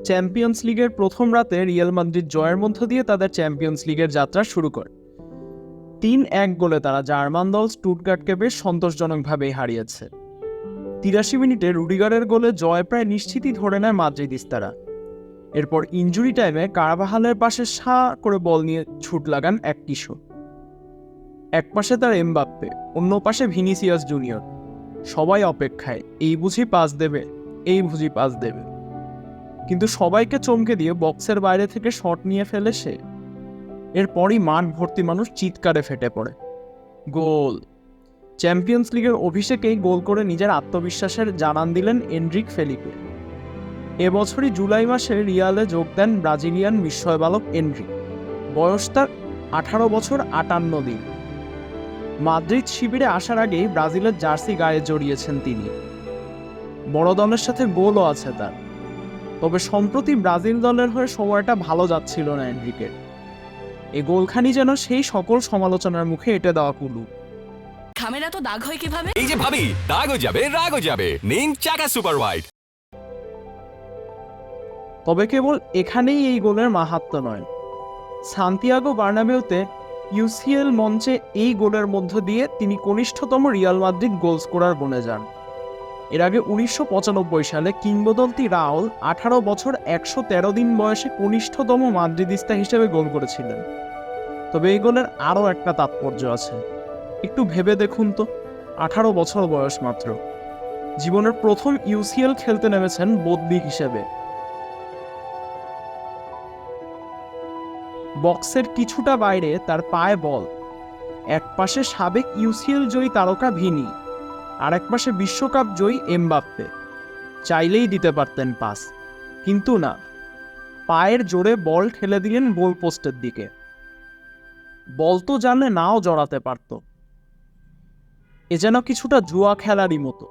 Champions লিগের প্রথম রাতে রিয়াল মাদ্রিদ জয়ের মধ্য দিয়ে তাদের চ্যাম্পিয়ন্স লিগের যাত্রা শুরু করে। ৩-১ গোলে তারা জার্মান দল স্টুটগার্টকে বেশ সন্তোষজনকভাবেই হারিয়েছে। ৮৩ মিনিটে রুডিগারের গোলে জয় প্রায় নিশ্চিতই ধরে নেয় মাদ্রিদিস্তারা। এরপর ইনজুরি টাইমে কারভাহালের পাশে সা করে বল নিয়ে ছুট লাগান এক কিশোর। এক পাশে তার এমবাপ্পে, অন্য পাশে ভিনিসিয়াস জুনিয়র। সবাই অপেক্ষায়, এই বুঝি পাস দেবে, এই বুঝি পাস দেবে। কিন্তু সবাইকে চমকে দিয়ে বক্সের বাইরে থেকে শট নিয়ে ফেলে সে। এরপরই মাঠ ভর্তি মানুষ চিৎকারে ফেটে পড়ে। গোল! চ্যাম্পিয়ন্স লিগের অভিষেকেই গোল করে নিজের আত্মবিশ্বাসের জানান দিলেন এনরিক ফেলিপে। এবছরই জুলাই মাসে রিয়ালে যোগ দেন ব্রাজিলিয়ান বিস্ময় বালক এনরিক। বয়স তার 18 বছর 58 দিন। মাদ্রিদ শিবিরে আসার আগেই ব্রাজিলের জার্সি গায়ে জড়িয়েছেন তিনি। বড় দলের সাথে গোলও আছে তার। তবে সম্প্রতি ব্রাজিল দলের হয়ে সময়টা ভালো যাচ্ছিল না এনরিকের। এই গোলখানি যেন সেই সকল সমালোচনার মুখে এঁটে দেওয়া কুলু। খামেরা তো দাগ হয় কিভাবে? এই যে ভাবি, দাগও যাবে রাগও যাবে, নিন চাকা সুপার হোয়াইট। তবে কেবল এখানেই এই গোলের মাহাত্ম্য নয়। সান্তিয়াগো বার্নাবেউতে ইউসিএল মঞ্চে এই গোলের মধ্য দিয়ে তিনি কনিষ্ঠতম রিয়াল মাদ্রিদ গোল স্কোরার বনে যান। এর আগে 1995 সালে কিংবদন্তি রাউল 18 বছর 113 দিন বয়সে কনিষ্ঠতম মাদ্রিদিস্তা হিসেবে গোল করেছিলেন। তবে এই গোলের আরও একটা তাৎপর্য আছে। একটু ভেবে দেখুন তো, 18 বছর বয়স মাত্র। জীবনের প্রথম ইউসিএল খেলতে নেমেছেন বদলি হিসেবে। বক্সের কিছুটা বাইরে তার পায়ে বল। এক পাশে সাবেক ইউসিএল জয়ী তারকা ভিনি, আর এক পাশে বিশ্বকাপ জয়ী এমবাপ্পে। চাইলেই দিতে পারতেন পাস, কিন্তু না, পায়ের জোরে বল ঠেলে দিলেন গোল পোস্টের দিকে। বল তো জানলে নাও জড়াতে পারত। এ যেন কিছুটা জুয়া খেলারই মতো,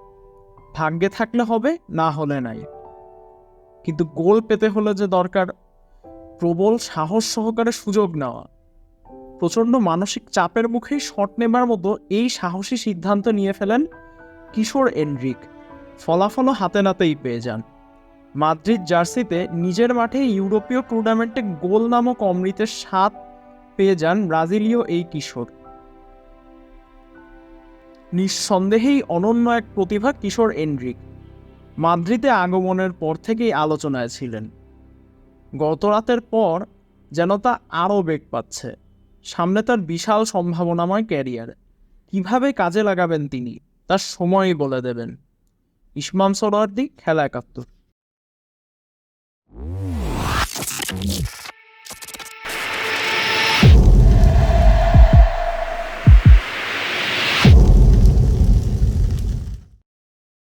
ভাগ্যে থাকলে হবে, না হলে নাই। কিন্তু গোল পেতে হলে যে দরকার প্রবল সাহস সহকারে সুযোগ নেওয়া। প্রচণ্ড মানসিক চাপের মুখেই শট নেবার মতো এই সাহসী সিদ্ধান্ত নিয়ে ফেলেন কিশোর এনরিক। ফলাফলও হাতে নাতেই পেয়ে যান। মাদ্রিদ জার্সিতে নিজের মাঠে ইউরোপীয় টুর্নামেন্টে গোল নামক অমৃতের স্বাদ পেয়ে যান ব্রাজিলীয় এই কিশোর। নিঃসন্দেহেই অনন্য এক প্রতিভা কিশোর এনরিক। মাদ্রিদে আগমনের পর থেকেই আলোচনায় ছিলেন। গত রাতের পর যেন তা আরও বেগ পাচ্ছে। সামনে তার বিশাল সম্ভাবনাময় ক্যারিয়ার। কিভাবে কাজে লাগাবেন তিনি, তার সময়ই বলে দেবেন। ইসমাম সরোয়ার্দী, খেলা ৭১।